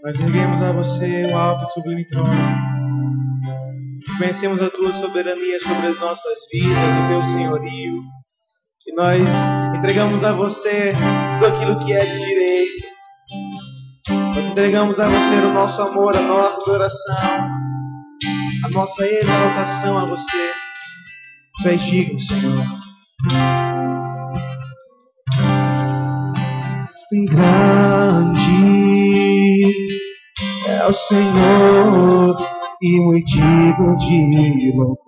Nós erguemos a você o alto e sublime trono. Conhecemos a tua soberania sobre as nossas vidas, o teu senhorio. E nós entregamos a você tudo aquilo que é de direito. Nós entregamos a você o nosso amor, a nossa adoração, a nossa exaltação a você. Tu és digno, Senhor. Grande é o Senhor e muito digno de louvor.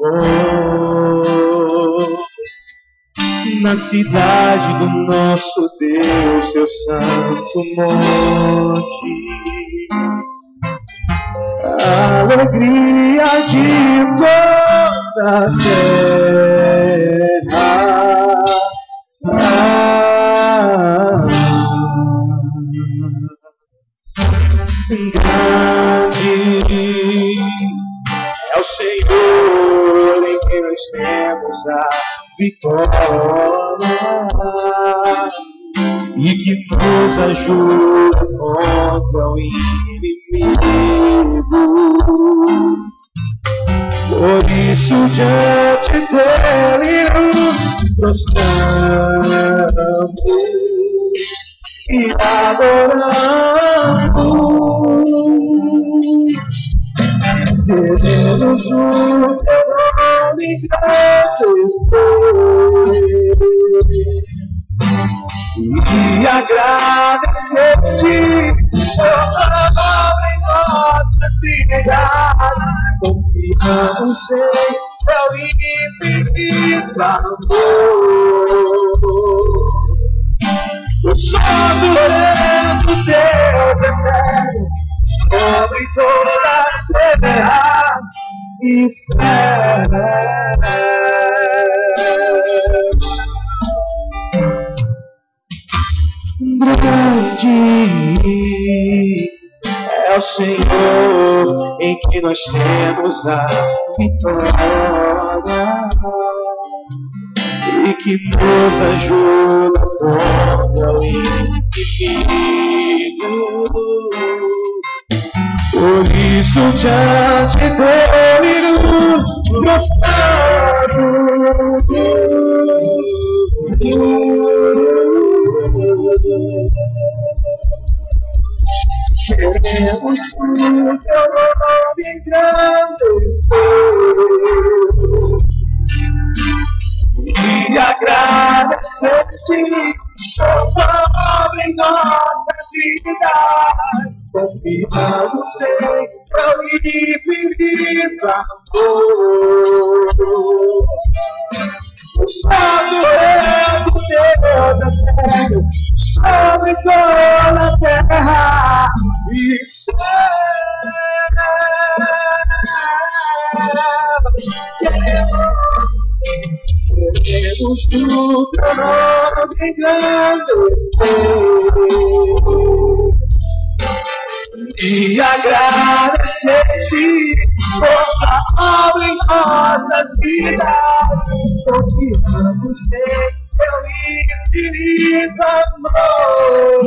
Na cidade do nosso Deus, seu santo monte, a alegria de toda a terra. Grande é o Senhor em quem nós temos a vitória e que nos ajuda contra o inimigo. Por isso diante dele nos prostramos e adoramos. Queremos o teu nome engrandecer e agradecer-te por obra em nossas vidas. Confiamos em teu infinito amor. O santo és o Deus eterno sobre toda a terra e céu. Grande é o Senhor em que nós temos a vitória e que nos ajuda contra o inimigo. Por isso diante dele nos prostramos queremos o teu nome engrandecer e agradecer-te por obra em nossas vidas. Confiamos em teu infinito amor. O santo és o Deus eterno sobre toda a terra e céu. Queremos o teu nome engrandecer e agradecer-te por tua obra em nossas vidas. Confiamos em teu infinito amor.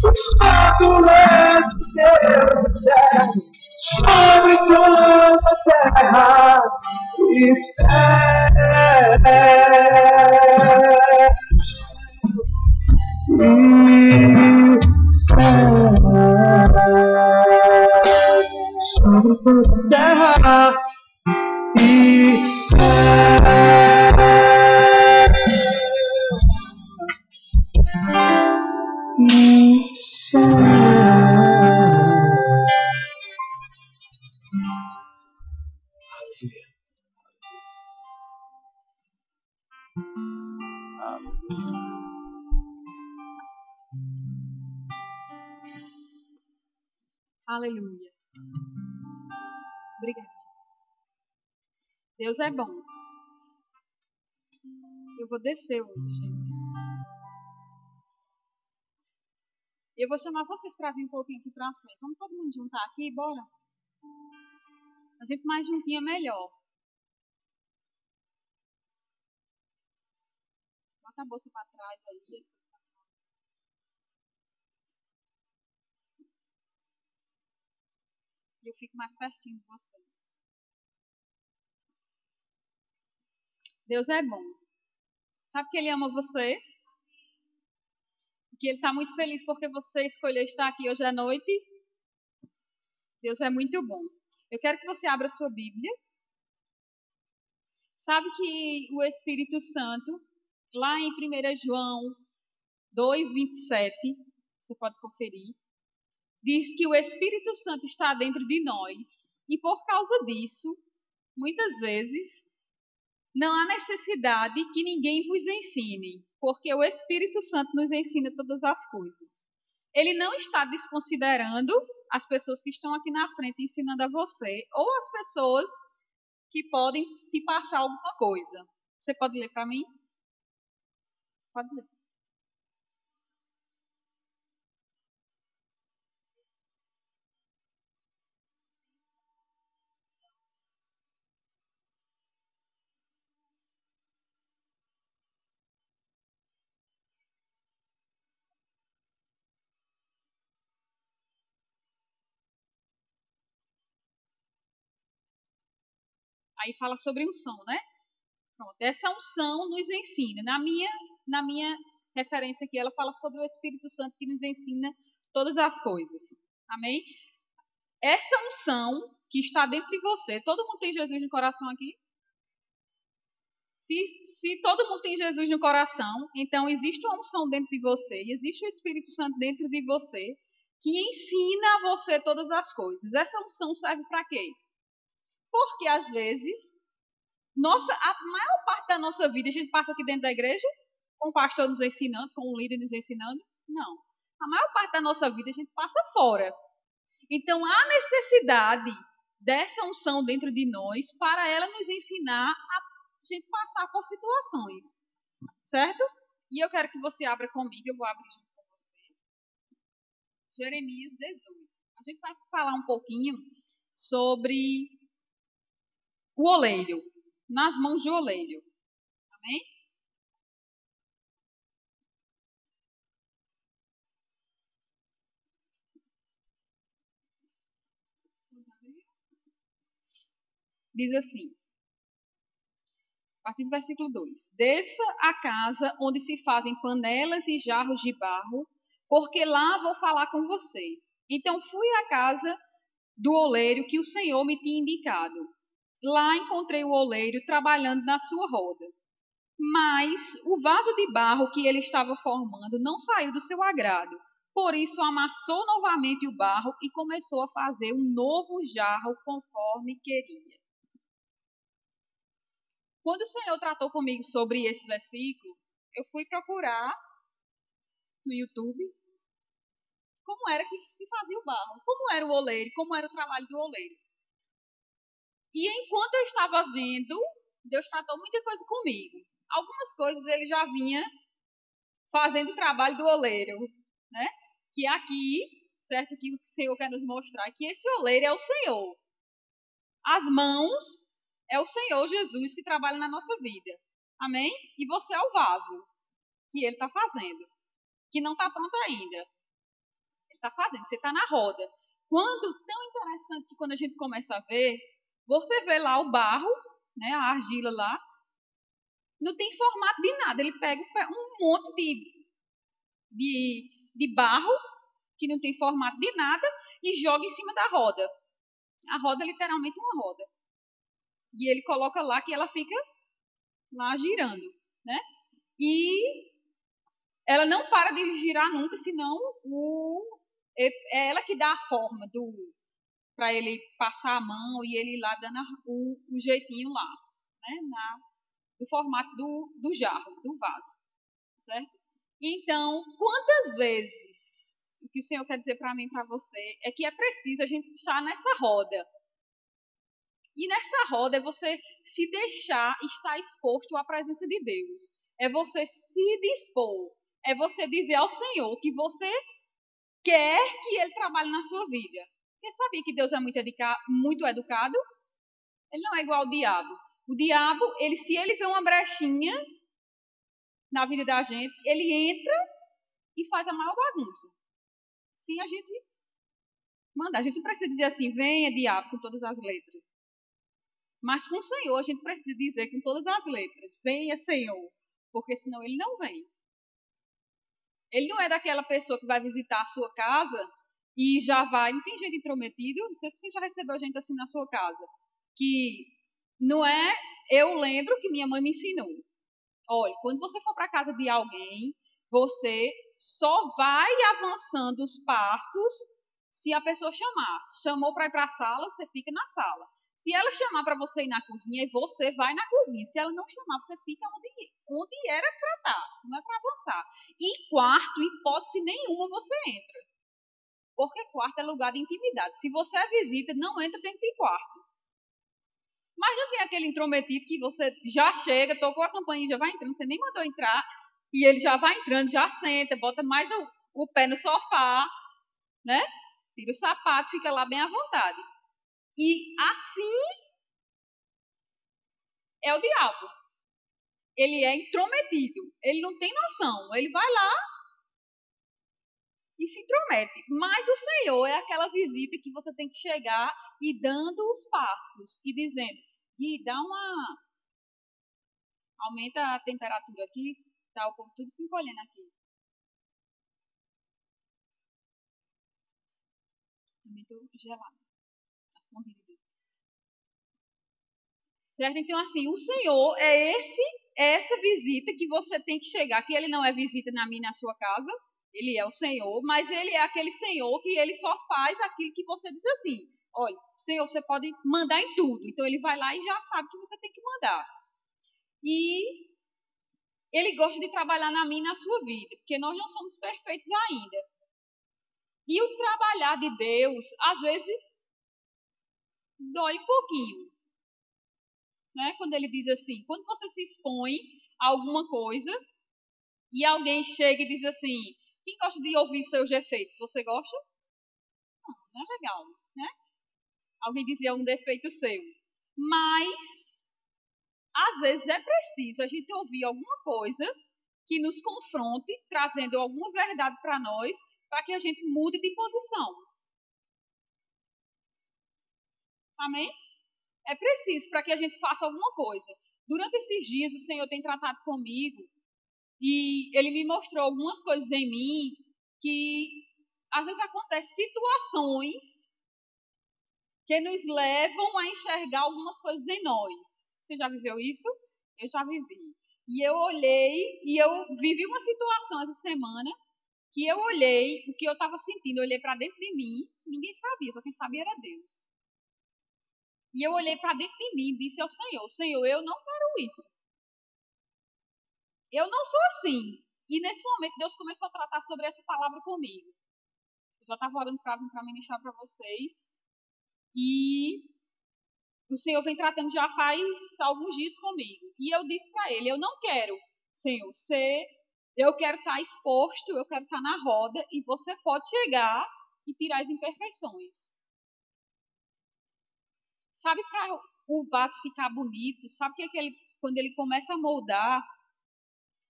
O santo és o Deus eterno sobre toda a terra e céu. Sobre toda a terra e céu. Aleluia. Obrigada. Deus é bom. Eu vou descer hoje, gente. Eu vou chamar vocês para vir um pouquinho aqui para frente. Vamos todo mundo juntar aqui, bora? A gente mais juntinho é melhor. Bota a bolsa para trás aí. e eu fico mais pertinho de vocês. Deus é bom. Sabe que Ele ama você? Que Ele está muito feliz porque você escolheu estar aqui hoje à noite? Deus é muito bom. Eu quero que você abra a sua Bíblia. Sabe que o Espírito Santo, lá em 1 João 2:27, você pode conferir, diz que o Espírito Santo está dentro de nós e por causa disso, muitas vezes, não há necessidade que ninguém vos ensine, porque o Espírito Santo nos ensina todas as coisas. Ele não está desconsiderando as pessoas que estão aqui na frente ensinando a você ou as pessoas que podem te passar alguma coisa. Você pode ler para mim? Pode ler. Aí fala sobre unção, né? Pronto. Essa unção nos ensina. Na minha referência aqui, ela fala sobre o Espírito Santo que nos ensina todas as coisas. Amém? Essa unção que está dentro de você, todo mundo tem Jesus no coração aqui? Se todo mundo tem Jesus no coração, então existe uma unção dentro de você, existe o Espírito Santo dentro de você, que ensina a você todas as coisas. Essa unção serve para quê? Porque às vezes, a maior parte da nossa vida a gente passa aqui dentro da igreja, com o pastor nos ensinando, com o líder nos ensinando. Não. A maior parte da nossa vida a gente passa fora. Então há necessidade dessa unção dentro de nós para ela nos ensinar a gente passar por situações. Certo? E eu quero que você abra comigo, eu vou abrir junto com você. Jeremias 18. A gente vai falar um pouquinho sobre o oleiro, nas mãos do oleiro. Amém? Diz assim, a partir do versículo 2: Desça à casa onde se fazem panelas e jarros de barro, porque lá vou falar com você. Então fui à casa do oleiro que o Senhor me tinha indicado. Lá encontrei o oleiro trabalhando na sua roda. Mas o vaso de barro que ele estava formando não saiu do seu agrado. Por isso amassou novamente o barro e começou a fazer um novo jarro conforme queria. Quando o Senhor tratou comigo sobre esse versículo, eu fui procurar no YouTube como era que se fazia o barro, como era o oleiro, como era o trabalho do oleiro. E enquanto eu estava vendo, Deus tratou muita coisa comigo. Algumas coisas ele já vinha fazendo o trabalho do oleiro, né? Que aqui, certo, que o Senhor quer nos mostrar que esse oleiro é o Senhor. As mãos é o Senhor Jesus que trabalha na nossa vida. Amém? E você é o vaso que ele está fazendo, que não está pronto ainda. Ele está fazendo, você está na roda. Tão interessante que quando a gente começa a ver, você vê lá o barro, né, a argila lá, não tem formato de nada. Ele pega um monte de barro, que não tem formato de nada, e joga em cima da roda. A roda é literalmente uma roda. E ele coloca lá que ela fica lá girando, né? E ela não para de girar nunca, senão é ela que dá a forma para ele passar a mão e ele ir lá dando o jeitinho lá, né? Do formato do jarro, do vaso, certo? Então, quantas vezes o que o Senhor quer dizer para mim e para você é que é preciso a gente estar nessa roda. E nessa roda é você se deixar estar exposto à presença de Deus. É você se dispor. É você dizer ao Senhor que você quer que Ele trabalhe na sua vida. Porque sabia que Deus é muito educado? Ele não é igual ao diabo. O diabo, se ele vê uma brechinha na vida da gente, ele entra e faz a maior bagunça. Sim, a gente mandar. A gente não precisa dizer assim, venha diabo com todas as letras. Mas com o Senhor a gente precisa dizer com todas as letras, venha Senhor, porque senão ele não vem. Ele não é daquela pessoa que vai visitar a sua casa e já vai, não tem gente intrometido, não sei se você já recebeu gente assim na sua casa, que não é, eu lembro que minha mãe me ensinou. Olha, quando você for para a casa de alguém, você só vai avançando os passos se a pessoa chamar. Chamou para ir para a sala, você fica na sala. Se ela chamar para você ir na cozinha, você vai na cozinha. Se ela não chamar, você fica onde era para estar, não é para avançar. E quarto, hipótese nenhuma, você entra. Porque quarto é lugar de intimidade. Se você é visita, não entra dentro de quarto. Mas não tem aquele intrometido que você já chega, tocou a campainha, já vai entrando, você nem mandou entrar, e ele já vai entrando, já senta, bota mais o pé no sofá, né? Tira o sapato, fica lá bem à vontade. E assim é o diabo. Ele é intrometido, ele não tem noção, ele vai lá e se intromete. Mas o Senhor é aquela visita que você tem que chegar e dando os passos e dizendo, e dá uma... Aumenta a temperatura aqui, tá o povo tudo se encolhendo aqui. Também estou gelada. Certo? Então, assim, o Senhor é essa visita que você tem que chegar, que ele não é visita na minha e na sua casa, ele é o Senhor, mas ele é aquele Senhor que ele só faz aquilo que você diz assim, olha, Senhor, você pode mandar em tudo. Então, ele vai lá e já sabe que você tem que mandar. E ele gosta de trabalhar na minha e na sua vida, porque nós não somos perfeitos ainda. E o trabalhar de Deus, às vezes, dói um pouquinho. Né? Quando ele diz assim, quando você se expõe a alguma coisa e alguém chega e diz assim, quem gosta de ouvir seus defeitos? Você gosta? Não, não é legal, né? Alguém dizia um defeito seu. Mas, às vezes é preciso a gente ouvir alguma coisa que nos confronte, trazendo alguma verdade para nós, para que a gente mude de posição. Amém? É preciso para que a gente faça alguma coisa. Durante esses dias, o Senhor tem tratado comigo e Ele me mostrou algumas coisas em mim que, às vezes, acontecem situações que nos levam a enxergar algumas coisas em nós. Você já viveu isso? Eu já vivi. E eu olhei, e eu vivi uma situação essa semana, que eu olhei, o que eu estava sentindo, eu olhei para dentro de mim, ninguém sabia, só quem sabia era Deus. E eu olhei para dentro de mim e disse ao Senhor, Senhor, eu não quero isso. Eu não sou assim. E nesse momento Deus começou a tratar sobre essa palavra comigo. Eu já estava orando para ministrar para vocês. E o Senhor vem tratando já faz alguns dias comigo. E eu disse para ele, eu não quero, Senhor, eu quero estar exposto, eu quero estar na roda e você pode chegar e tirar as imperfeições. Sabe, para o vaso ficar bonito, sabe que quando ele começa a moldar,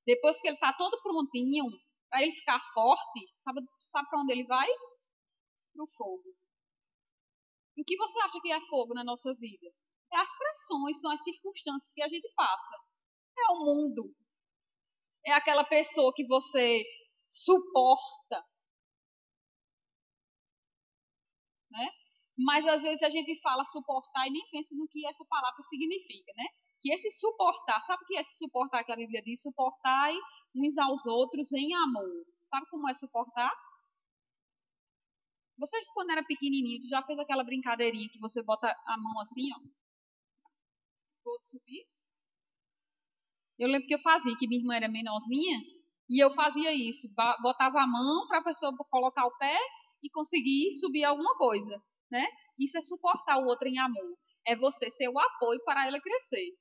depois que ele está todo prontinho, para ele ficar forte, sabe para onde ele vai? Para o fogo. E o que você acha que é fogo na nossa vida? É as pressões, são as circunstâncias que a gente passa. É o mundo. É aquela pessoa que você suporta. Né? Mas às vezes a gente fala suportar e nem pensa no que essa palavra significa, né? Que esse suportar, sabe o que é esse suportar que a Bíblia diz? Suportai uns aos outros em amor. Sabe como é suportar? Você, quando era pequenininho, já fez aquela brincadeirinha que você bota a mão assim, ó? Vou subir? Eu lembro que eu fazia, que minha irmã era menorzinha, e eu fazia isso. Botava a mão para a pessoa colocar o pé e conseguir subir alguma coisa, né? Isso é suportar o outro em amor. É você ser o apoio para ela crescer.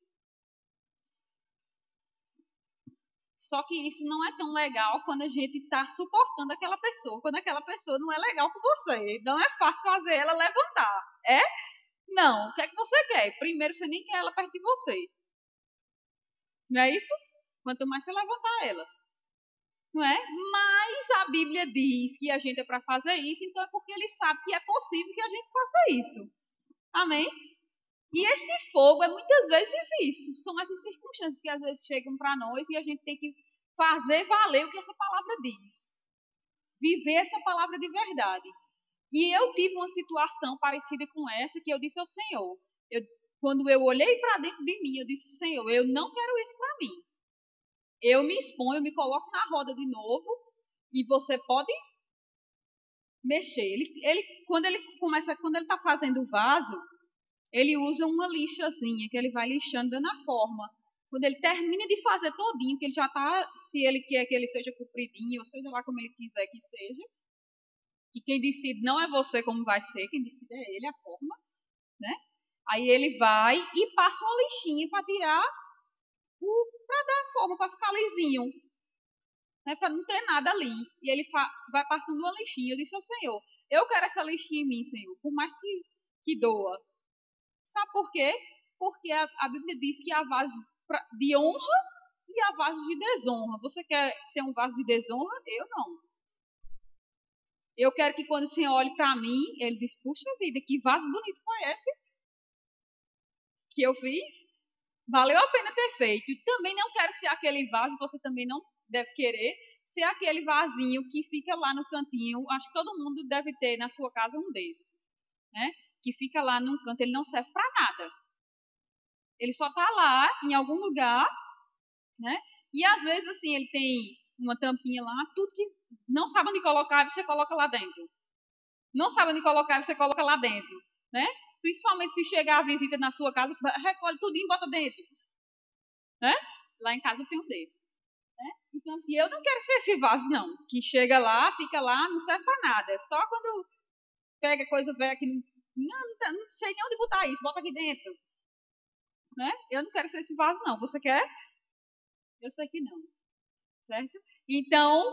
Só que isso não é tão legal quando a gente está suportando aquela pessoa, quando aquela pessoa não é legal com você. Não é fácil fazer ela levantar. É? Não. O que é que você quer? Primeiro, você nem quer ela perto de você. Não é isso? Quanto mais você levantar ela. não é? Mas a Bíblia diz que a gente é para fazer isso, então é porque ele sabe que é possível que a gente faça isso. Amém? E esse fogo é muitas vezes isso. São essas circunstâncias que às vezes chegam para nós e a gente tem que fazer valer o que essa palavra diz. Viver essa palavra de verdade. E eu tive uma situação parecida com essa que eu disse ao Senhor. Quando eu olhei para dentro de mim, eu disse, Senhor, eu não quero isso para mim. Eu me exponho, eu me coloco na roda de novo e você pode mexer. Quando ele está fazendo o vaso, ele usa uma lixazinha que ele vai lixando dando a forma. Quando ele termina de fazer todinho, que ele já está, se ele quer que ele seja compridinho, ou seja lá como ele quiser que seja, que quem decide não é você como vai ser, quem decide é ele, a forma, né? Aí ele vai e passa uma lixinha para tirar, para dar forma, para ficar lisinho, né? Para não ter nada ali. E ele vai passando uma lixinha. Eu disse ao Senhor, eu quero essa lixinha em mim, Senhor, por mais que doa. Sabe por quê? Porque a Bíblia diz que há vasos de honra e há vasos de desonra. Você quer ser um vaso de desonra? Eu não. Eu quero que quando o Senhor olhe para mim, ele diz, puxa vida, que vaso bonito foi esse que eu fiz? Valeu a pena ter feito. E também não quero ser aquele vaso, você também não deve querer ser aquele vasinho que fica lá no cantinho. Acho que todo mundo deve ter na sua casa um desse, né? Que fica lá num canto, ele não serve para nada. Ele só está lá, em algum lugar, né? E às vezes, assim, ele tem uma tampinha lá, tudo que não sabe onde colocar, você coloca lá dentro. Não sabe onde colocar, você coloca lá dentro, né? Principalmente se chegar a visita na sua casa, recolhe tudinho e bota dentro, né? Lá em casa eu tenho um desse, né? Então, assim, eu não quero ser esse vaso, não, que chega lá, fica lá, não serve para nada. Só quando pega coisa velha que não sei nem onde botar isso, bota aqui dentro, né? Eu não quero ser esse vaso, não. Você quer? Eu sei que não, certo? Então,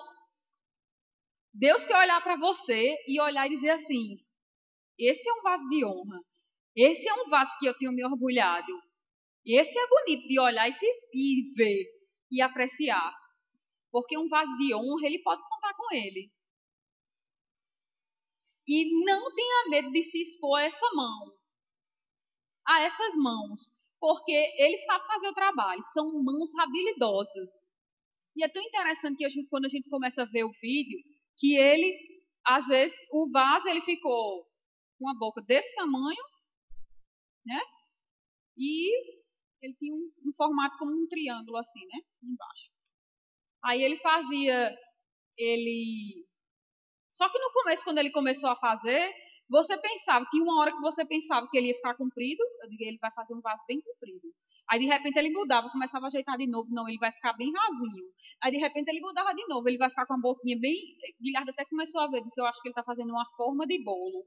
Deus quer olhar para você e olhar e dizer assim, esse é um vaso de honra. Esse é um vaso que eu tenho me orgulhado. Esse é bonito de olhar e ver e apreciar. Porque um vaso de honra, ele pode contar com ele. E não tenha medo de se expor a essa mão. A essas mãos. Porque ele sabe fazer o trabalho. São mãos habilidosas. E é tão interessante que quando a gente começa a ver o vídeo, que ele, às vezes, o vaso ele ficou com a boca desse tamanho, né? E ele tinha um formato como um triângulo assim, né? Embaixo. Aí ele fazia, Só que no começo, quando ele começou a fazer, você pensava que uma hora que você pensava que ele ia ficar comprido, eu digo, ele vai fazer um vaso bem comprido. Aí de repente ele mudava, começava a ajeitar de novo, não, ele vai ficar bem rasinho. Aí de repente ele mudava de novo, ele vai ficar com a boquinha bem... Guilherme até começou a ver, disse, eu acho que ele está fazendo uma forma de bolo.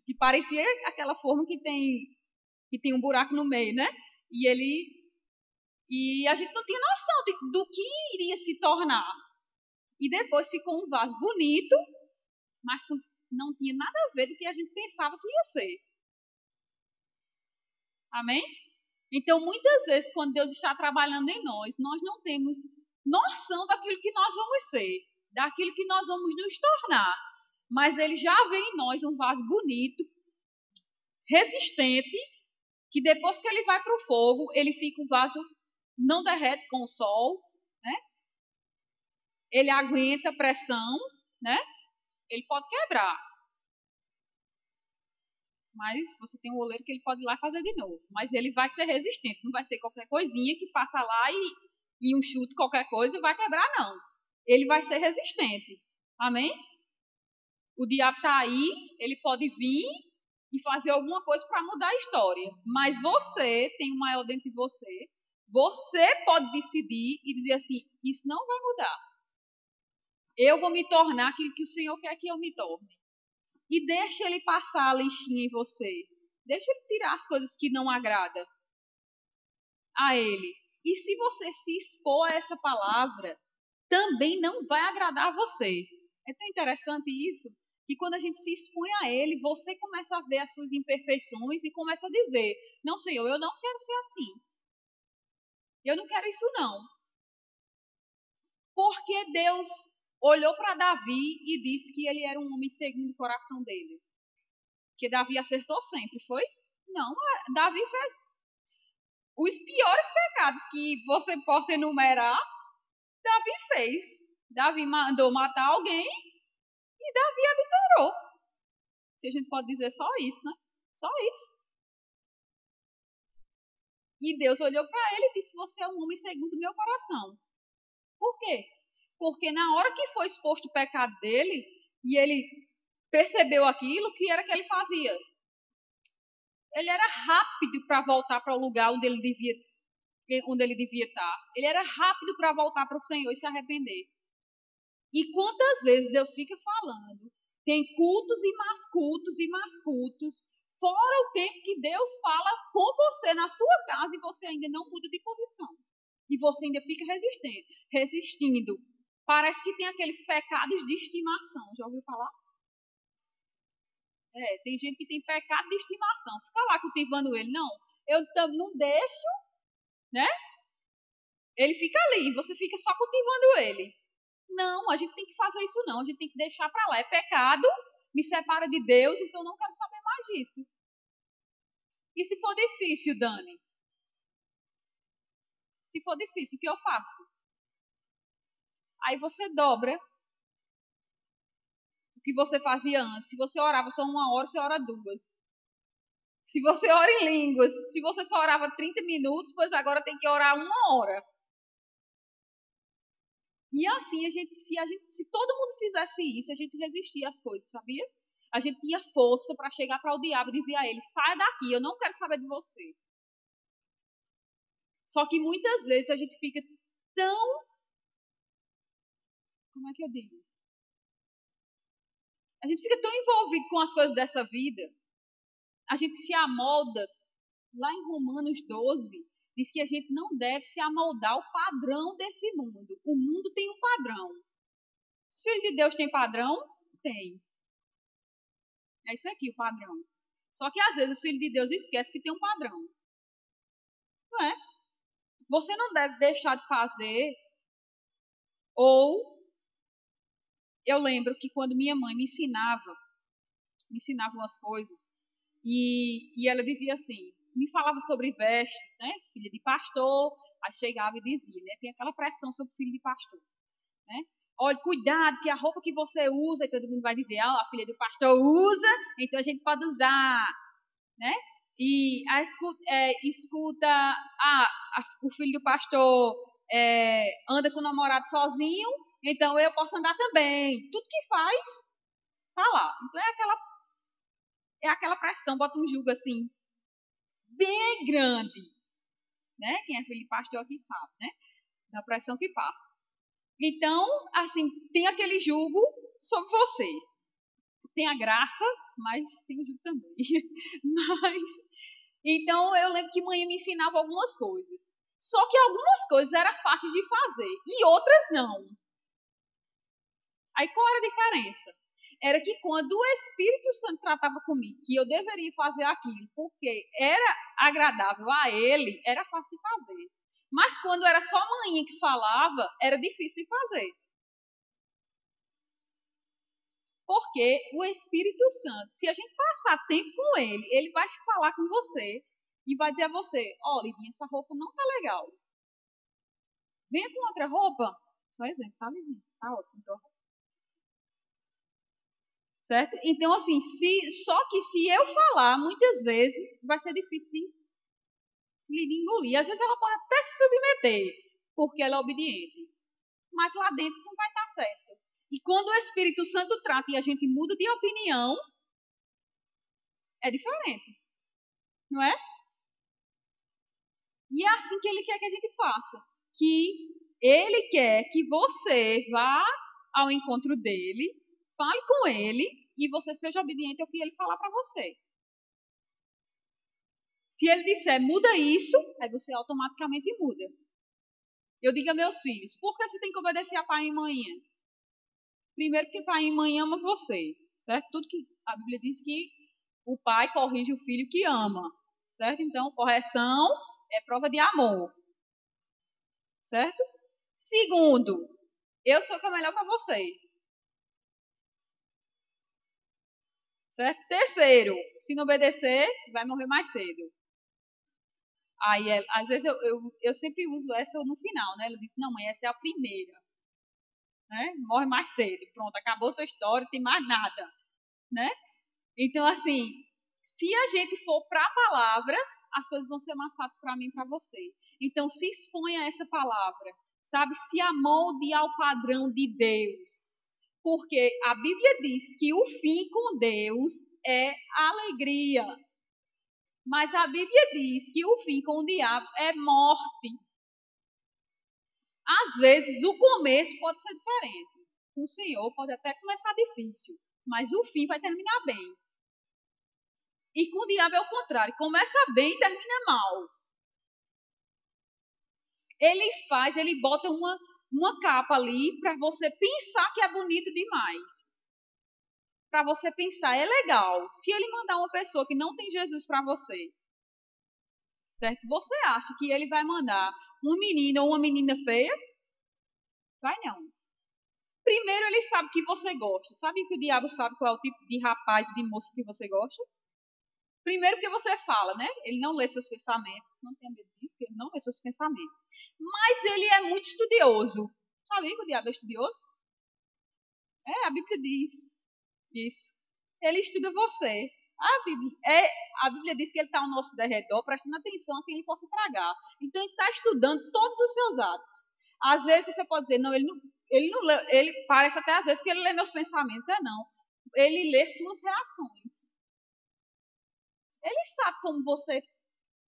Que parecia aquela forma que tem um buraco no meio, né? E a gente não tinha noção do que iria se tornar. E depois ficou um vaso bonito, mas não tinha nada a ver do que a gente pensava que ia ser. Amém? Então, muitas vezes, quando Deus está trabalhando em nós não temos noção daquilo que nós vamos ser, daquilo que nós vamos nos tornar. Mas Ele já vê em nós um vaso bonito, resistente, que depois que ele vai para o fogo, ele fica, o vaso não derrete com o sol, né? Ele aguenta pressão, né? Ele pode quebrar. Mas você tem um oleiro que ele pode ir lá fazer de novo. Mas ele vai ser resistente. Não vai ser qualquer coisinha que passa lá e um chute, qualquer coisa, e vai quebrar, não. Ele vai ser resistente. Amém? O diabo está aí, ele pode vir e fazer alguma coisa para mudar a história. Mas você tem o maior dentro de você. Você pode decidir e dizer assim, isso não vai mudar. Eu vou me tornar aquilo que o Senhor quer que eu me torne. E deixa ele passar a lixinha em você. Deixa ele tirar as coisas que não agradam a ele. E se você se expor a essa palavra, também não vai agradar a você. É tão interessante isso, que quando a gente se expõe a ele, você começa a ver as suas imperfeições e começa a dizer, não, Senhor, eu não quero ser assim. Eu não quero isso, não. Porque Deus olhou para Davi e disse que ele era um homem segundo o coração dele. Que Davi acertou sempre, foi? Não, Davi fez os piores pecados que você possa enumerar. Davi fez. Davi mandou matar alguém e Davi adulterou. Se a gente pode dizer só isso, né? Só isso. E Deus olhou para ele e disse: você é um homem segundo o meu coração. Por quê? Porque na hora que foi exposto o pecado dele, e ele percebeu aquilo, que era que ele fazia? Ele era rápido para voltar para o lugar onde ele devia estar. Ele era rápido para voltar para o Senhor e se arrepender. E quantas vezes Deus fica falando, tem cultos e mais cultos e mais cultos, fora o tempo que Deus fala com você na sua casa e você ainda não muda de posição. E você ainda fica resistindo. Parece que tem aqueles pecados de estimação. Já ouviu falar? Tem gente que tem pecado de estimação. Fica lá cultivando ele. Não, eu não deixo, né? Ele fica ali, você fica só cultivando ele. Não, a gente tem que fazer isso não. A gente tem que deixar para lá. É pecado, me separa de Deus, então eu não quero saber mais disso. E se for difícil, Dani? Se for difícil, o que eu faço? Aí você dobra o que você fazia antes. Se você orava só 1 hora, você ora 2. Se você ora em línguas, se você só orava 30 minutos, pois agora tem que orar 1 hora. E assim, se todo mundo fizesse isso, a gente resistia às coisas, sabia? A gente tinha força para chegar para o diabo e dizer a ele: saia daqui, eu não quero saber de você. Só que muitas vezes a gente fica tão... Como é que eu digo? A gente fica tão envolvido com as coisas dessa vida. A gente se amolda. Lá em Romanos 12, diz que a gente não deve se amoldar ao padrão desse mundo. O mundo tem um padrão. Os filhos de Deus têm padrão? Tem. É isso aqui, o padrão. Só que às vezes os filhos de Deus esquecem que tem um padrão. Não é? Você não deve deixar de fazer. Ou, eu lembro que quando minha mãe me ensinava umas coisas, e ela dizia assim, me falava sobre vestes, né? Filha de pastor, aí chegava e dizia, né? Tem aquela pressão sobre filho de pastor, né? Olha, cuidado, que a roupa que você usa, e todo mundo vai dizer, a filha do pastor usa, então a gente pode usar, né? E escuta, o filho do pastor anda com o namorado sozinho, então eu posso andar também. Tudo que faz, tá lá. Então é aquela pressão, bota um jugo assim, bem grande, né? Quem é filho de pastor aqui sabe, né? Da pressão que passa. Então, assim, tem aquele jugo sobre você. Tem a graça, mas tem o jugo também. Então, eu lembro que mãe me ensinava algumas coisas. Só que algumas coisas eram fáceis de fazer e outras não. Aí, qual era a diferença? Era que quando o Espírito Santo tratava comigo que eu deveria fazer aquilo porque era agradável a ele, era fácil de fazer. Mas quando era só a mãe que falava, era difícil de fazer. Porque o Espírito Santo, se a gente passar tempo com ele, ele vai falar com você e vai dizer a você: ó, Lidinha, essa roupa não tá legal. Venha com outra roupa. Só exemplo, tá, Lidinha? Tá ótimo. Então. Certo? Então, assim, só que se eu falar, muitas vezes, vai ser difícil de engolir. Às vezes ela pode até se submeter, porque ela é obediente. Mas lá dentro não vai estar certo. E quando o Espírito Santo trata e a gente muda de opinião, é diferente. Não é? E é assim que ele quer que a gente faça. Que ele quer que você vá ao encontro dele, fale com ele e você seja obediente ao que ele falar para você. Se ele disser, muda isso, aí você automaticamente muda. Eu digo a meus filhos, por que você tem que obedecer a pai e mãe? Primeiro porque pai e mãe amam você, certo? Tudo que a Bíblia diz que o pai corrige o filho que ama, certo? Então, correção é prova de amor, certo? Segundo, Eu sou o que é melhor para você. Certo? Terceiro, se não obedecer, vai morrer mais cedo. Aí, às vezes, eu sempre uso essa no final, né? Ela disse, não, mãe, essa é a primeira. Né? Morre mais cedo. Pronto, acabou sua história, não tem mais nada. Né? Então, assim, se a gente for para a palavra, as coisas vão ser mais fáceis para mim e para você. Então, se exponha a essa palavra. Sabe? Se amolde ao padrão de Deus. Porque a Bíblia diz que o fim com Deus é alegria. Mas a Bíblia diz que o fim com o diabo é morte. Às vezes o começo pode ser diferente. Com o Senhor pode até começar difícil, mas o fim vai terminar bem. E com o diabo é o contrário. Começa bem e termina mal. Ele bota uma capa ali para você pensar que é bonito demais. Para você pensar, é legal. Se ele mandar uma pessoa que não tem Jesus para você, certo? Você acha que ele vai mandar um menino ou uma menina feia? Vai não. Primeiro ele sabe que você gosta. Sabe que o diabo sabe qual é o tipo de rapaz e de moça que você gosta? Primeiro porque você fala, né? Ele não lê seus pensamentos. Não tenha medo disso, que ele não lê seus pensamentos. Mas ele é muito estudioso. Sabe que o diabo é estudioso? A Bíblia diz isso. Ele estuda você. A Bíblia diz que ele está ao nosso derredor, prestando atenção a quem ele possa tragar. Então ele está estudando todos os seus atos. Às vezes você pode dizer, não, ele parece até às vezes que ele lê meus pensamentos. Não. Ele lê suas reações. Ele sabe como você,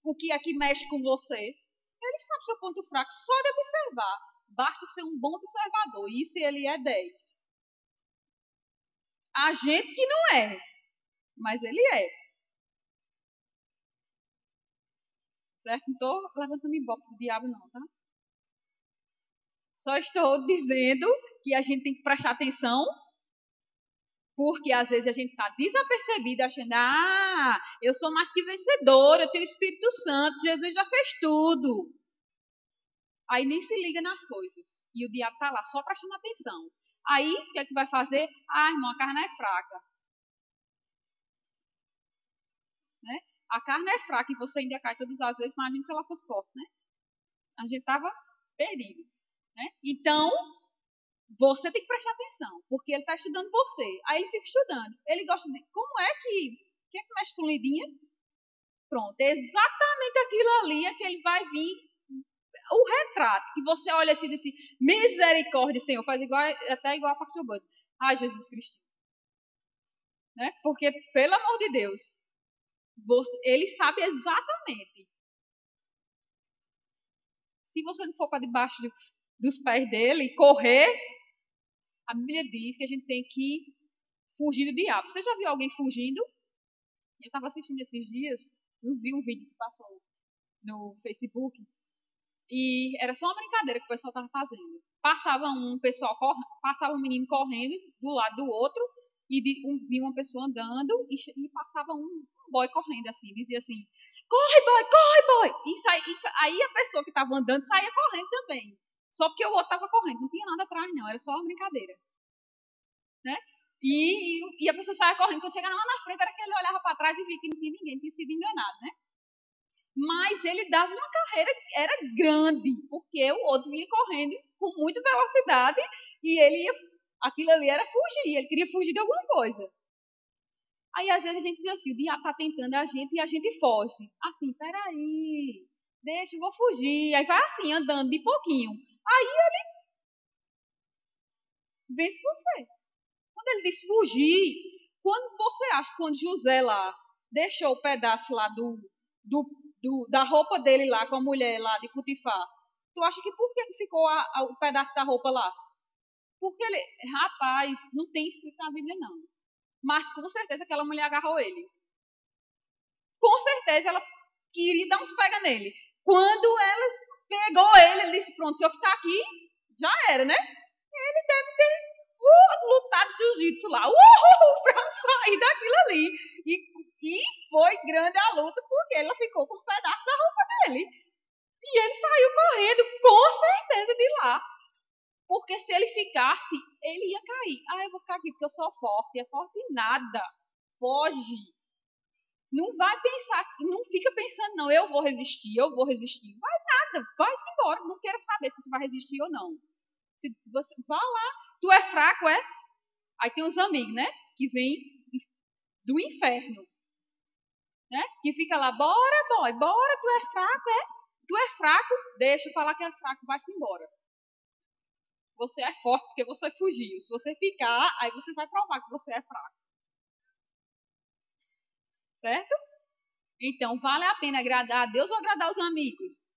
o que é que mexe com você. Ele sabe seu ponto fraco só de observar. Basta ser um bom observador. E isso ele é 10. A gente que não é, mas ele é. Certo? Não estou levantando ibope pro diabo não, tá? Só estou dizendo que a gente tem que prestar atenção, porque às vezes a gente está desapercebido, achando, eu sou mais que vencedor, eu tenho o Espírito Santo, Jesus já fez tudo. Aí nem se liga nas coisas. E o diabo está lá só prestando atenção. Aí, o que é que vai fazer? Irmão, a carne é fraca. Né? A carne é fraca e você ainda cai todas as vezes, imagina se ela fosse forte, né? A gente estava perdido. Né? Então, você tem que prestar atenção, porque ele está estudando você. Aí ele fica estudando. Ele gosta de. Como é que. Quem é que mexe com lidinha? Pronto, é exatamente aquilo ali é que ele vai vir. O retrato, que você olha assim e diz assim, misericórdia, Senhor, faz até igual a pastor Bud. Jesus Cristo. Né? Porque, pelo amor de Deus, ele sabe exatamente. Se você não for para debaixo dos pés dele e correr, a Bíblia diz que a gente tem que fugir do diabo. Você já viu alguém fugindo? Eu estava assistindo esses dias, eu vi um vídeo que passou no Facebook e era só uma brincadeira que o pessoal estava fazendo. Passava um menino correndo do lado do outro e via uma pessoa andando e passava um boy correndo assim, dizia assim, corre boy! Aí a pessoa que estava andando saía correndo também. Só porque o outro estava correndo, não tinha nada atrás não, era só uma brincadeira. Né? E a pessoa saia correndo. Quando chegava lá na frente, era que ele olhava para trás e via que não tinha ninguém, tinha sido enganado, né? Mas ele dava uma carreira, era grande, porque o outro vinha correndo com muita velocidade e aquilo ali era fugir, ele queria fugir de alguma coisa. Aí às vezes a gente diz assim, o diabo está tentando a gente e a gente foge. Assim, peraí, deixa, eu vou fugir. Aí vai assim, andando de pouquinho. Aí ele vence você. Quando ele diz fugir, quando você acha que quando José lá deixou o pedaço lá da roupa dele lá com a mulher lá de Putifar, tu acha que por que ficou o pedaço da roupa lá? Porque ele, rapaz, não tem escrito na Bíblia não. Mas com certeza aquela mulher agarrou ele. Com certeza ela queria dar uns pega nele. Quando ela pegou ele disse, pronto, se eu ficar aqui, já era, né? Ele deve ter lutado jiu-jitsu lá, pra sair daquilo ali. E foi grande a luta porque ela ficou com um pedaço da roupa dele. E ele saiu correndo, com certeza, de lá. Porque se ele ficasse, ele ia cair. Ah, eu vou ficar aqui porque eu sou forte. É forte nada. Foge. Não vai pensar, não fica pensando, não, eu vou resistir. Vai nada, vai-se embora. Não quero saber se você vai resistir ou não. Se você, vá lá. Tu é fraco, é? Aí tem os amigos, né? Que vêm do inferno. Né? Que fica lá, bora, boy, bora, tu é fraco, é? Tu é fraco, deixa eu falar que é fraco, vai-se embora. Você é forte porque você fugiu. Se você ficar, aí você vai provar que você é fraco. Certo? Então, vale a pena agradar a Deus ou agradar os amigos?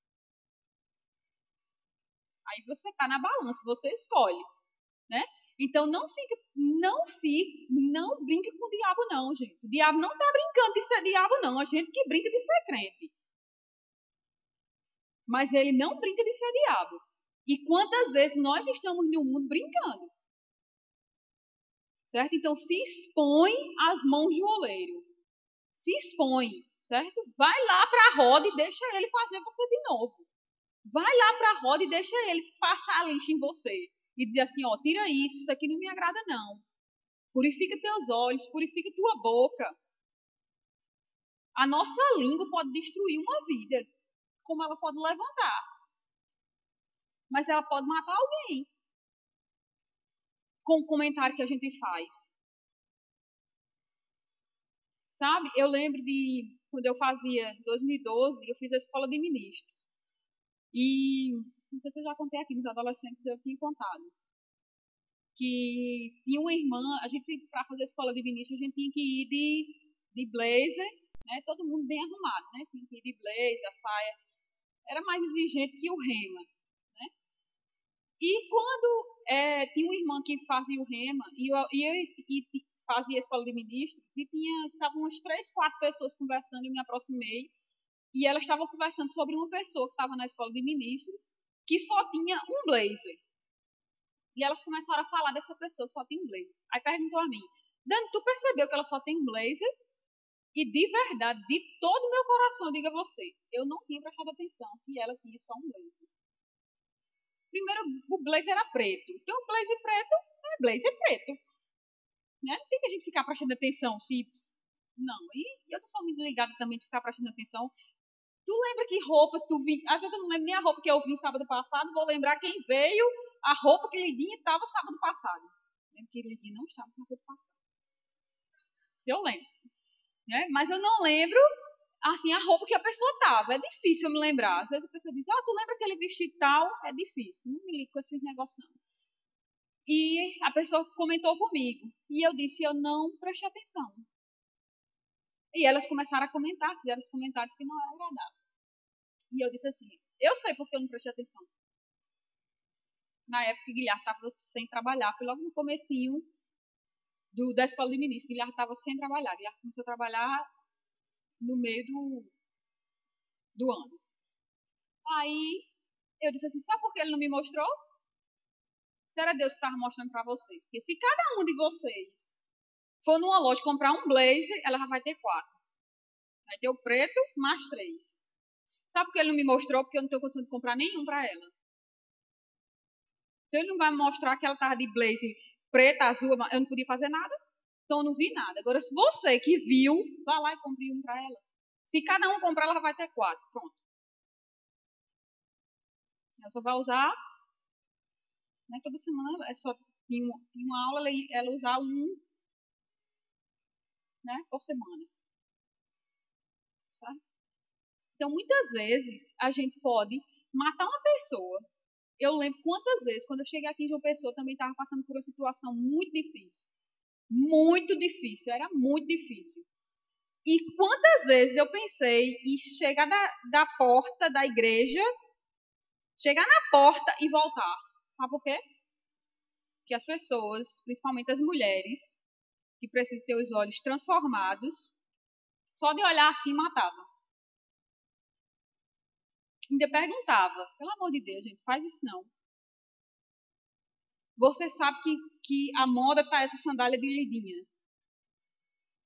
Aí você está na balança, você escolhe. Né? Então, não brinca com o diabo não, gente. O diabo não está brincando de ser diabo não. A gente que brinca de ser crente. Mas ele não brinca de ser diabo. E quantas vezes nós estamos no mundo brincando? Certo? Então, se expõe às mãos do oleiro. Se expõe, certo? Vai lá para a roda e deixa ele fazer você de novo. Vai lá para a roda e deixa ele passar a lixa em você. E dizer assim, ó, tira isso aqui não me agrada não. Purifica teus olhos, purifica tua boca. A nossa língua pode destruir uma vida, como ela pode levantar. Mas ela pode matar alguém. Com o comentário que a gente faz. Sabe, eu lembro de quando eu fazia, em 2012, eu fiz a escola de ministros. E, não sei se eu já contei aqui nos adolescentes, eu tinha contado. Que tinha uma irmã, a gente, para fazer a escola de ministros, a gente tinha que ir de blazer, né? Todo mundo bem arrumado, né? Tinha que ir de blazer, a saia. Era mais exigente que o rema, né? E quando tinha uma irmã que fazia o rema, e eu fazia a escola de ministros, e estavam umas 3, 4 pessoas conversando, eu me aproximei, e elas estavam conversando sobre uma pessoa que estava na escola de ministros, que só tinha um blazer. E elas começaram a falar dessa pessoa que só tem um blazer. Aí perguntou a mim, Dani, tu percebeu que ela só tem um blazer? E de verdade, de todo o meu coração, eu digo a você, eu não tinha prestado atenção que ela tinha só um blazer. Primeiro, o blazer era preto. Então, o blazer preto é blazer preto. Né? Não tem que a gente ficar prestando atenção se... Não, e eu não sou muito ligada também de ficar prestando atenção. Tu lembra que roupa tu vi? Às vezes eu não lembro nem a roupa que eu vi sábado passado. Vou lembrar quem veio, a roupa que Lidinha estava sábado passado. Lembro que Lidinha não estava sábado passado. Se eu lembro. Né? Mas eu não lembro, assim, a roupa que a pessoa estava. É difícil eu me lembrar. Às vezes a pessoa diz, tu lembra aquele vestido tal? É difícil. Não me ligo com esses negócios não. E a pessoa comentou comigo. E eu disse, eu não prestei atenção. E elas começaram a comentar, fizeram os comentários que não eram agradáveis. E eu disse assim, eu sei porque eu não prestei atenção. Na época que Guilherme estava sem trabalhar, foi logo no comecinho da escola de ministros. Guilherme estava sem trabalhar. Guilherme começou a trabalhar no meio do ano. Aí eu disse assim, sabe por que ele não me mostrou? Se era Deus que estava mostrando para vocês. Porque se cada um de vocês for numa loja comprar um blazer, ela já vai ter 4. Vai ter o preto mais 3. Sabe por que ele não me mostrou? Porque eu não tenho condição de comprar nenhum para ela. Então ele não vai me mostrar que ela estava de blazer preta, azul, eu não podia fazer nada. Então eu não vi nada. Agora, se você que viu, vá lá e compre um para ela. Se cada um comprar, ela vai ter 4. Pronto. Ela só vai usar, né, toda semana, é só em uma aula ela usar um, né, por semana. Certo? Então, muitas vezes, a gente pode matar uma pessoa. Eu lembro quantas vezes, quando eu cheguei aqui em João Pessoa, também estava passando por uma situação muito difícil. Muito difícil, era muito difícil. E quantas vezes eu pensei em chegar da porta da igreja, chegar na porta e voltar. Sabe por quê? Porque as pessoas, principalmente as mulheres, que precisam ter os olhos transformados, só de olhar assim matavam. Ainda perguntava, pelo amor de Deus, gente, faz isso não. Você sabe que a moda tá essa sandália de lidinha.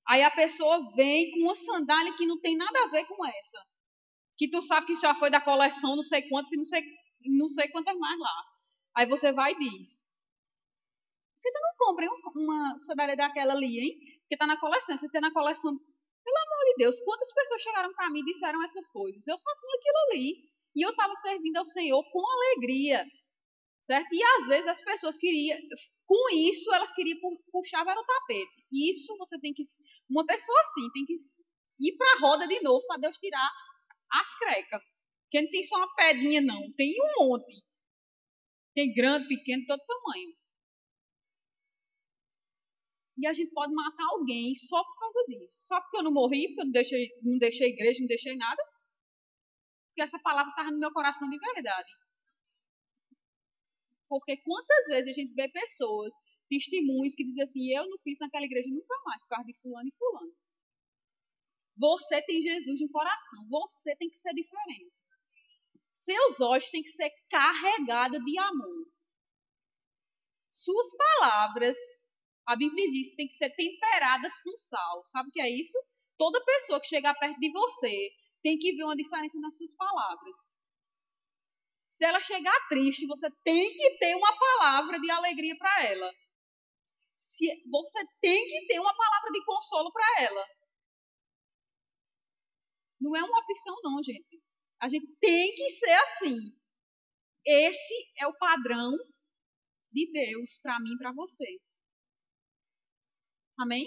Aí a pessoa vem com uma sandália que não tem nada a ver com essa. Que tu sabe que já foi da coleção não sei quantas e não sei quantas mais lá. Aí você vai e diz: por que tu não compra uma sandália daquela ali, hein? Porque tá na coleção. Você tem na coleção. Pelo amor de Deus, quantas pessoas chegaram para mim e disseram essas coisas? Eu só tinha aquilo ali. E eu estava servindo ao Senhor com alegria. Certo? E às vezes as pessoas queriam, com isso, elas queriam puxar para o tapete. Isso você tem que, uma pessoa assim, tem que ir para a roda de novo para Deus tirar as crecas. Porque não tem só uma pedrinha, não. Tem um monte. Tem grande, pequeno, todo tamanho. E a gente pode matar alguém só por causa disso. Só porque eu não morri, porque eu não deixei igreja, não deixei nada. Porque essa palavra estava no meu coração de verdade. Porque quantas vezes a gente vê pessoas, testemunhos, que dizem assim: eu não fiz naquela igreja nunca mais, por causa de fulano e fulano. Você tem Jesus no coração. Você tem que ser diferente. Seus olhos têm que ser carregados de amor. Suas palavras, a Bíblia diz, tem que ser temperadas com sal. Sabe o que é isso? Toda pessoa que chegar perto de você tem que ver uma diferença nas suas palavras. Se ela chegar triste, você tem que ter uma palavra de alegria para ela. Você tem que ter uma palavra de consolo para ela. Não é uma opção, não, gente. A gente tem que ser assim. Esse é o padrão de Deus para mim e para você. Amém?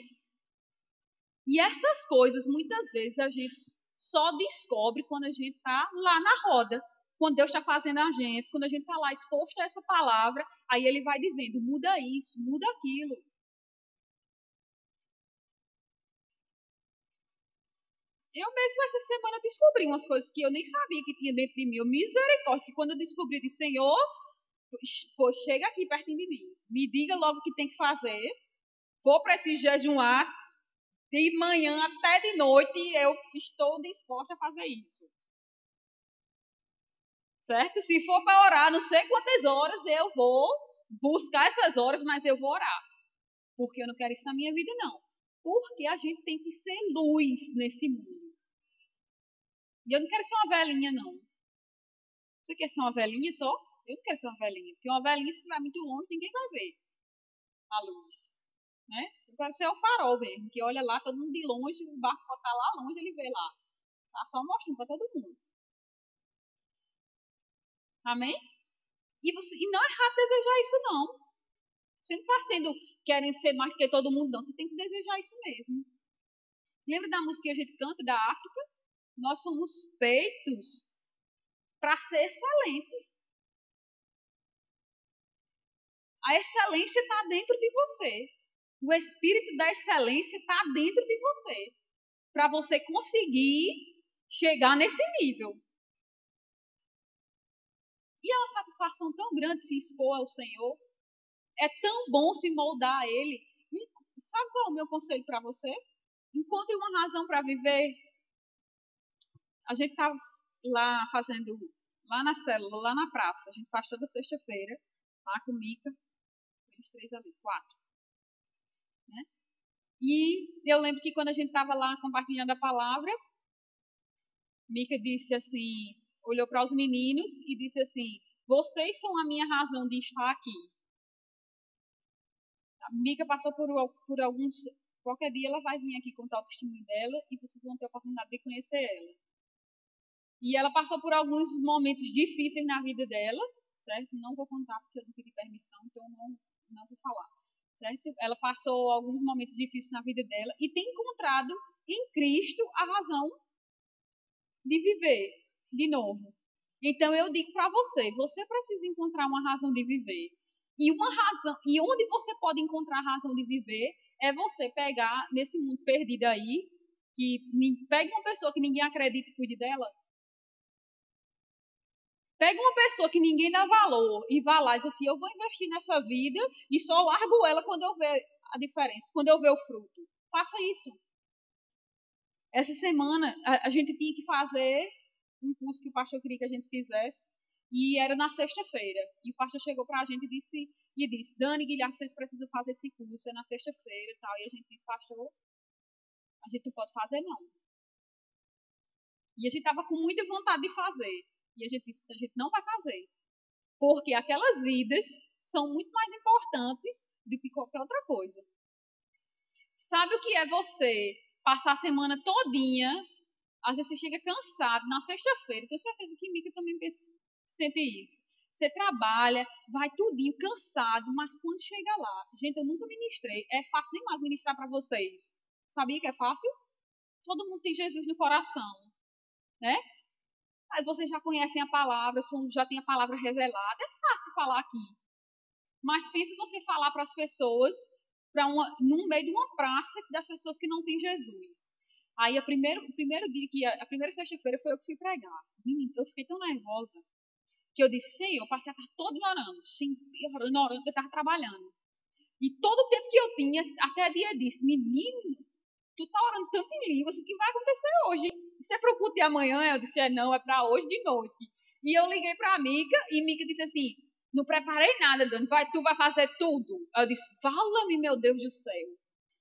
E essas coisas, muitas vezes, a gente só descobre quando a gente está lá na roda. Quando Deus está fazendo a gente, quando a gente está lá exposto a essa palavra, aí Ele vai dizendo: muda isso, muda aquilo. Eu mesmo essa semana descobri umas coisas que eu nem sabia que tinha dentro de mim. Eu, misericórdia, que quando eu descobri, eu disse: Senhor, chega aqui perto de mim. Me diga logo o que tem que fazer. Vou para esse jejuar de manhã até de noite, eu estou disposta a fazer isso. Certo? Se for para orar, não sei quantas horas, eu vou buscar essas horas, mas eu vou orar. Porque eu não quero isso na minha vida, não. Porque a gente tem que ser luz nesse mundo. E eu não quero ser uma velhinha, não. Você quer ser uma velhinha só? Eu não quero ser uma velhinha. Porque uma velhinha, se estiver muito longe, ninguém vai ver a luz. Né? Eu quero ser o farol mesmo, que olha lá, todo mundo de longe, o barco pode estar lá longe, ele vê lá. Tá só mostrando para todo mundo. Amém? E não é errado desejar isso, não. Você não está querendo ser mais que todo mundo, não. Você tem que desejar isso mesmo. Lembra da música que a gente canta da África? Nós somos feitos para ser excelentes. A excelência está dentro de você. O espírito da excelência está dentro de você. Para você conseguir chegar nesse nível. E é uma satisfação tão grande se expor ao Senhor. É tão bom se moldar a Ele. E sabe qual é o meu conselho para você? Encontre uma razão para viver. A gente estava lá fazendo, lá na célula, lá na praça. A gente faz toda sexta-feira, lá com Mica, eles 3 ali, 4. Né? E eu lembro que quando a gente estava lá compartilhando a palavra, Mica disse assim, olhou para os meninos e disse assim: vocês são a minha razão de estar aqui. A Mica passou por alguns. Qualquer dia ela vai vir aqui contar o testemunho dela e vocês vão ter a oportunidade de conhecer ela. E ela passou por alguns momentos difíceis na vida dela, certo? Não vou contar porque eu não pedi permissão, então não vou falar, certo? Ela passou alguns momentos difíceis na vida dela e tem encontrado em Cristo a razão de viver de novo. Então eu digo para você, você precisa encontrar uma razão de viver. E onde você pode encontrar a razão de viver é você pegar nesse mundo perdido aí, que pegue uma pessoa que ninguém acredita e cuide dela. Pega uma pessoa que ninguém dá valor e vá lá e diz assim: eu vou investir nessa vida e só largo ela quando eu ver a diferença, quando eu ver o fruto. Faça isso. Essa semana a gente tinha que fazer um curso que o pastor queria que a gente fizesse e era na sexta-feira. E o pastor chegou para a gente e disse: Dani, Guilherme, vocês precisam fazer esse curso, é na sexta-feira e tal. E a gente disse: pastor, a gente não pode fazer não. E a gente estava com muita vontade de fazer. E a gente disse: a gente não vai fazer. Porque aquelas vidas são muito mais importantes do que qualquer outra coisa. Sabe o que é você passar a semana todinha, às vezes você chega cansado, na sexta-feira, tenho certeza que Mica também sente isso. Você trabalha, vai tudinho cansado, mas quando chega lá, gente, eu nunca ministrei, é fácil demais ministrar para vocês. Sabia que é fácil? Todo mundo tem Jesus no coração, né? Aí vocês já conhecem a palavra, já tem a palavra revelada, é fácil falar aqui. Mas pense você falar para as pessoas, no meio de uma praça das pessoas que não têm Jesus. Aí o primeiro dia, a primeira sexta-feira foi eu que fui pregar. Eu fiquei tão nervosa que eu disse, Senhor, eu passei a tarde toda orando, orando, porque eu estava trabalhando. E todo o tempo que eu tinha, até a dia disse, menino, tu tá orando tanto em línguas, o que vai acontecer hoje? Isso é para o culto de amanhã? Eu disse, não, é para hoje de noite. E eu liguei para a Mica, e Mica disse assim, não preparei nada, Dani, tu vai fazer tudo. Eu disse, fala-me, meu Deus do céu.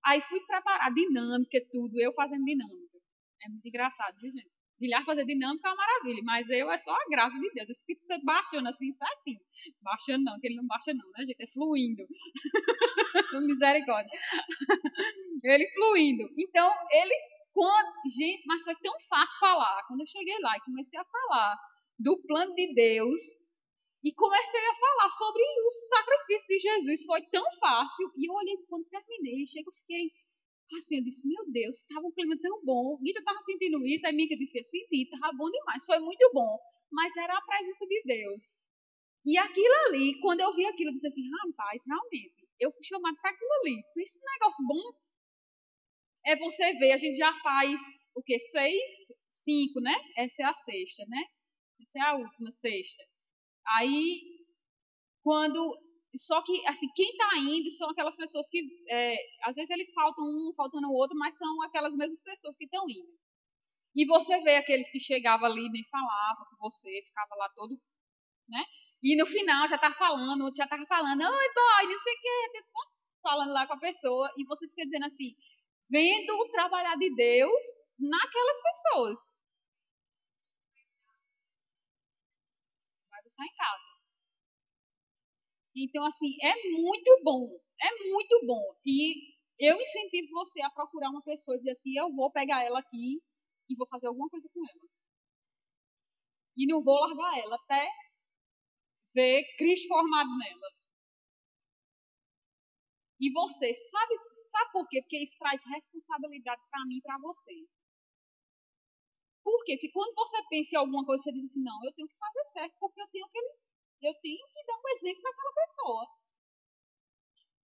Aí fui preparar dinâmica, tudo, eu fazendo dinâmica. É muito engraçado, viu, gente? Guilherme fazer dinâmica é uma maravilha, mas eu é só a graça de Deus. O Espírito Santo baixando assim, certinho. Baixando não, que ele não baixa não, né, gente? É fluindo. Misericórdia. Ele fluindo. Então, gente, mas foi tão fácil falar. Quando eu cheguei lá e comecei a falar do plano de Deus e comecei a falar sobre o sacrifício de Jesus, foi tão fácil. E eu olhei quando terminei, eu fiquei assim, eu disse, meu Deus, estava um clima tão bom. Guita estava sentindo isso, a Mica disse, eu senti, estava bom demais, foi muito bom. Mas era a presença de Deus. E aquilo ali, quando eu vi aquilo, eu disse assim, rapaz, realmente, eu fui chamado para aquilo ali. Esse negócio bom é você ver, a gente já faz o quê? 6, 5, né? Essa é a sexta, né? Essa é a última sexta. Aí, só que, assim, quem está indo são aquelas pessoas que, às vezes eles faltam um, faltando o outro, mas são aquelas mesmas pessoas que estão indo. E você vê aqueles que chegavam ali, nem falavam com você, ficava lá todo, né? E no final já estava falando, outro já estava falando, oi boy, não sei o quê, falando lá com a pessoa, e você fica dizendo assim, vendo o trabalhar de Deus naquelas pessoas. Vai buscar em casa. Então, assim, é muito bom. É muito bom. E eu incentivo você a procurar uma pessoa e dizer assim, eu vou pegar ela aqui e vou fazer alguma coisa com ela. E não vou largar ela até ver Cristo formado nela. E você, sabe por quê? Porque isso traz responsabilidade para mim e para você. Por quê? Porque quando você pensa em alguma coisa, você diz assim, não, eu tenho que fazer certo, porque eu tenho que dar um exemplo para aquela pessoa.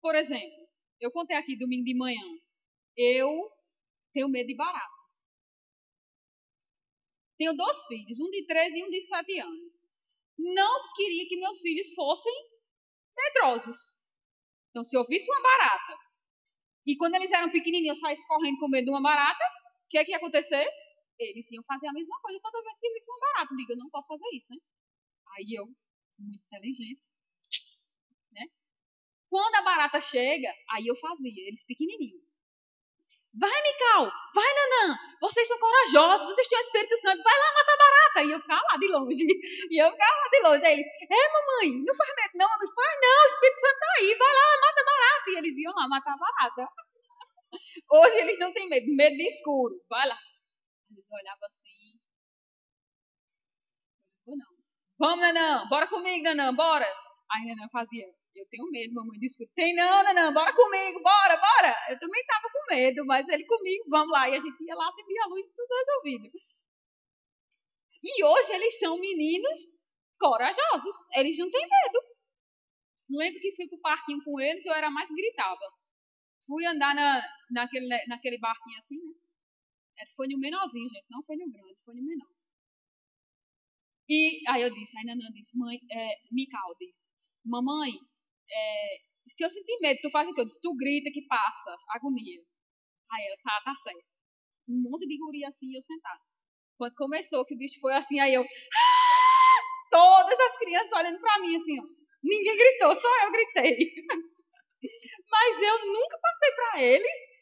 Por exemplo, eu contei aqui domingo de manhã, eu tenho medo de barata. Tenho 2 filhos, um de 13 e um de 7 anos. Não queria que meus filhos fossem medrosos. Então, se eu visse uma barata, e quando eles eram pequenininhos, eu saísse correndo com medo de uma barata, o que ia acontecer? Eles iam fazer a mesma coisa toda vez que visse uma barata. Digo, eu não posso fazer isso, né? Aí eu, muito inteligente, né? Quando a barata chega, aí eu fazia, eles pequenininhos. Vai, Mical! Vai, Nanã! Vocês são corajosos, vocês têm o Espírito Santo, vai lá matar a barata! E eu ficava lá de longe. Aí eles, mamãe, não faz medo, não, não faz não, o Espírito Santo tá aí, vai lá, mata a barata! E eles iam lá matar a barata. Hoje eles não têm medo de escuro, vai lá. Eles olhavam assim. Não. Vamos, Nanã, bora comigo, Nanã, bora! Aí Nanã fazia, eu tenho medo, mamãe, desculpa. Tem não, Nanã, bora comigo, bora, bora. Eu também estava com medo, mas ele comigo, vamos lá. E a gente ia lá, acendia a luz e tudo resolvido. E hoje eles são meninos corajosos, eles não têm medo. Lembro que fui pro parquinho com eles, eu era mais que gritava. Fui andar naquele barquinho assim, né? Foi no menorzinho, gente, não foi no grande, foi no menor. E aí eu disse, aí Nanã disse, mãe, Mical disse, mamãe, se eu sentir medo, tu faz o que? Eu disse, tu grita que passa, agonia. Aí ela, tá certo. Um monte de guria assim, eu sentada. Quando começou, que o bicho foi assim, aí eu, todas as crianças olhando pra mim assim, ó. Ninguém gritou, só eu gritei. Mas eu nunca passei pra eles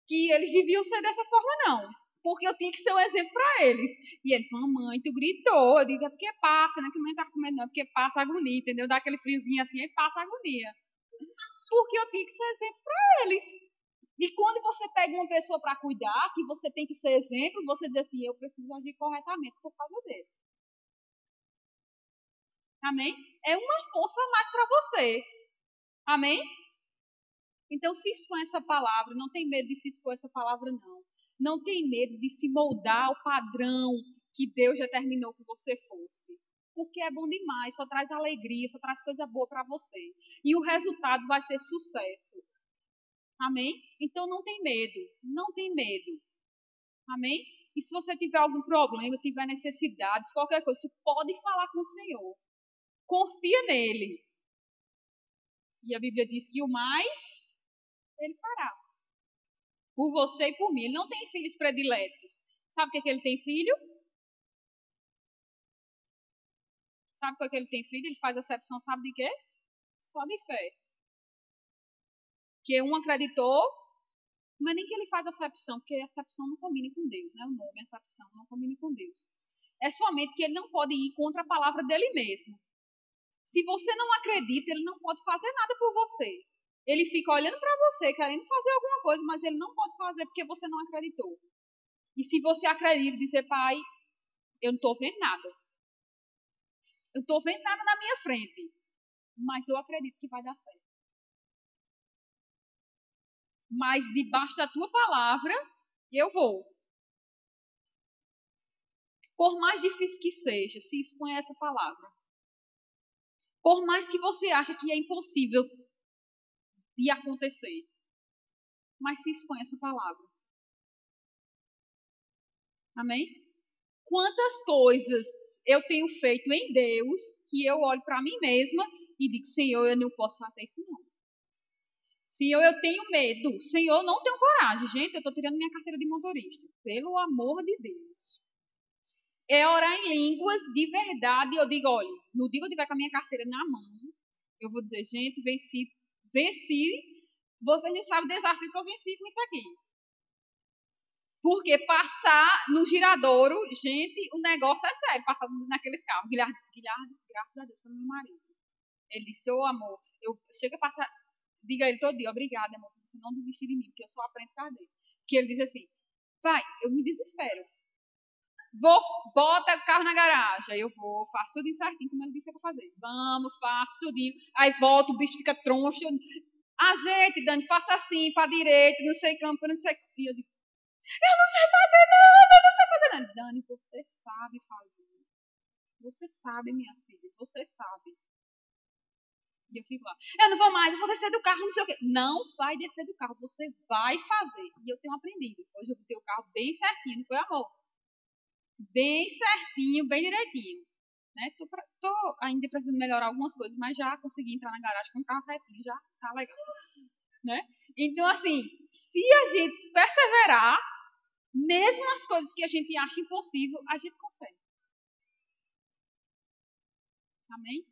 que eles deviam ser dessa forma, não. porque eu tinha que ser um exemplo para eles. E ele, mamãe, tu gritou. Eu digo, é porque passa, né? Que a mãe tá com medo, não, é porque passa agonia, entendeu? Dá aquele friozinho assim, e passa agonia. Porque eu tinha que ser exemplo para eles. E quando você pega uma pessoa para cuidar, que você tem que ser exemplo, você diz assim, eu preciso agir corretamente por causa dele. Amém? É uma força a mais para você. Amém? Então se expõe essa palavra, não tem medo de se expor essa palavra, não. Não tem medo de se moldar ao padrão que Deus determinou que você fosse. Porque é bom demais, só traz alegria, só traz coisa boa para você. E o resultado vai ser sucesso. Amém? Então não tem medo, não tem medo. Amém? E se você tiver algum problema, tiver necessidades, qualquer coisa, você pode falar com o Senhor. Confia nele. E a Bíblia diz que o mais ele fará. Por você e por mim. Ele não tem filhos prediletos. Sabe o que é que ele tem filho? Sabe o que é que ele tem filho? Ele faz acepção, sabe de quê? Só de fé. Que um acreditou, mas nem que ele faz acepção, porque a acepção não combina com Deus, né? O nome, a acepção, não combina com Deus. É somente que ele não pode ir contra a palavra dele mesmo. Se você não acredita, ele não pode fazer nada por você. Ele fica olhando para você, querendo fazer alguma coisa, mas ele não pode fazer porque você não acreditou. E se você acredita e dizer, pai, eu não estou vendo nada. Eu não estou vendo nada na minha frente. Mas eu acredito que vai dar certo. Mas debaixo da tua palavra, eu vou. Por mais difícil que seja, se expõe a essa palavra. Por mais que você ache que é impossível de acontecer. Mas se expõe a essa palavra. Amém? Quantas coisas eu tenho feito em Deus que eu olho para mim mesma e digo, Senhor, eu não posso fazer isso não. Senhor, eu tenho medo. Senhor, não tenho coragem. Gente, eu estou tirando minha carteira de motorista. Pelo amor de Deus. É orar em línguas de verdade. Eu digo, olha, no dia que eu tiver com a minha carteira na mão, eu vou dizer, gente, venci. Vocês não sabem o desafio que eu venci com isso aqui. Porque passar no giradouro, gente, o negócio é sério. Passar naqueles carros. Guilherme, graças a Deus, foi meu marido. Ele disse, ô amor, eu chego a passar, diga a ele todo dia, obrigada, amor, por você não desistir de mim, porque eu só aprendo com dele. Porque ele diz assim, vai, eu me desespero. Bota o carro na garagem. Aí eu vou, faço tudo certinho, como ele disse pra fazer. Vamos, faço tudinho. Aí volta, o bicho fica troncho. Ajeite, Dani, faça assim, pra direita, não sei como, não sei. E eu digo, eu não sei fazer nada, eu não sei fazer nada. Dani, você sabe fazer. Você sabe, minha filha, você sabe. E eu fico lá, eu não vou mais, eu vou descer do carro, não sei o quê. Não vai descer do carro, você vai fazer. E eu tenho aprendido. Hoje eu botei o carro bem certinho, não foi, amor? Bem certinho, bem direitinho. Né? Tô ainda precisando melhorar algumas coisas, mas já consegui entrar na garagem com o carro retinho, já tá legal. Né? Então, assim, se a gente perseverar, mesmo as coisas que a gente acha impossível, a gente consegue. Amém?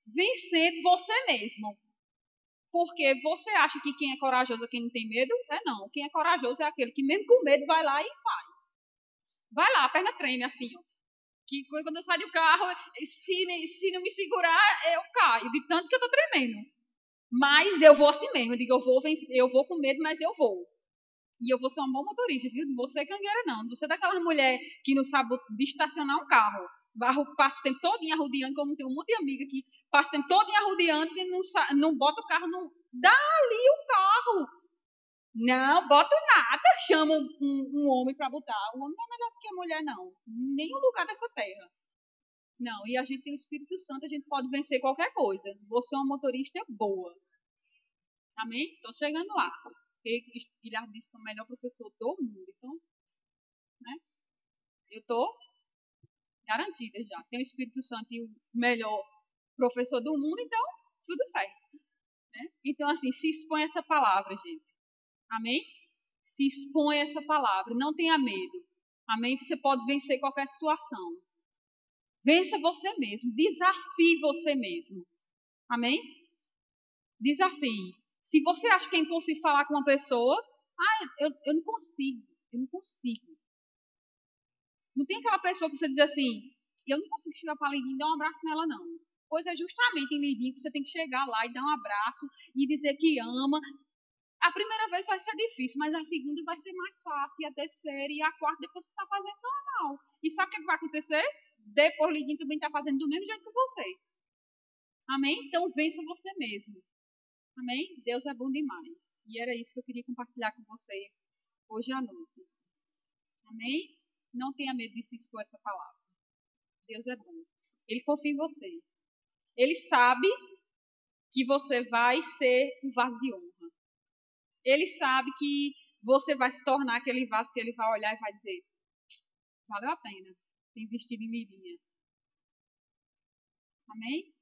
Vencendo você mesmo. Porque você acha que quem é corajoso é quem não tem medo? É não. Quem é corajoso é aquele que mesmo com medo vai lá e faz. Vai lá, a perna treme assim, ó. Que quando eu saio do carro, se não me segurar, eu caio. De tanto que eu tô tremendo. Mas eu vou assim mesmo. Eu digo, eu vou vencer, eu vou com medo, mas eu vou. E eu vou ser uma boa motorista, viu? Não vou ser cangueira, não. Não vou ser daquelas mulheres que não sabem de estacionar um carro. Passa o tempo todo arrodeando, como tem um monte de amiga que passa o tempo todo arrodeando e não bota o carro, não dá ali o carro. Não, bota nada, chama um homem para botar. O homem não é melhor do que a mulher, não. Nenhum lugar dessa terra. Não, e a gente tem o Espírito Santo, a gente pode vencer qualquer coisa. Você é uma motorista boa. Amém? Estou chegando lá. Guilherme disse que é o melhor professor do mundo. Então, né? Eu estou garantida já. Tem o Espírito Santo e o melhor professor do mundo, então tudo certo. Né? Então, assim, se expõe essa palavra, gente. Amém? Se expõe essa palavra. Não tenha medo. Amém? Você pode vencer qualquer situação. Vença você mesmo. Desafie você mesmo. Amém? Desafie. Se você acha que é impossível falar com uma pessoa, eu não consigo. Eu não consigo. Não tem aquela pessoa que você diz assim, eu não consigo chegar para a Lidinha e dar um abraço nela, não. Pois é justamente em Lidinha que você tem que chegar lá e dar um abraço e dizer que ama. A primeira vez vai ser difícil, mas a segunda vai ser mais fácil, e a terceira, e a quarta, depois você está fazendo normal. E sabe o que vai acontecer? Depois Lidinha também está fazendo do mesmo jeito que você. Amém? Então vença você mesmo. Amém? Deus é bom demais. E era isso que eu queria compartilhar com vocês hoje à noite. Amém? Não tenha medo de se expor essa palavra. Deus é bom. Ele confia em você. Ele sabe que você vai ser um vaso de honra. Ele sabe que você vai se tornar aquele vaso que ele vai olhar e vai dizer, valeu a pena ter investido em Mirinha. Amém?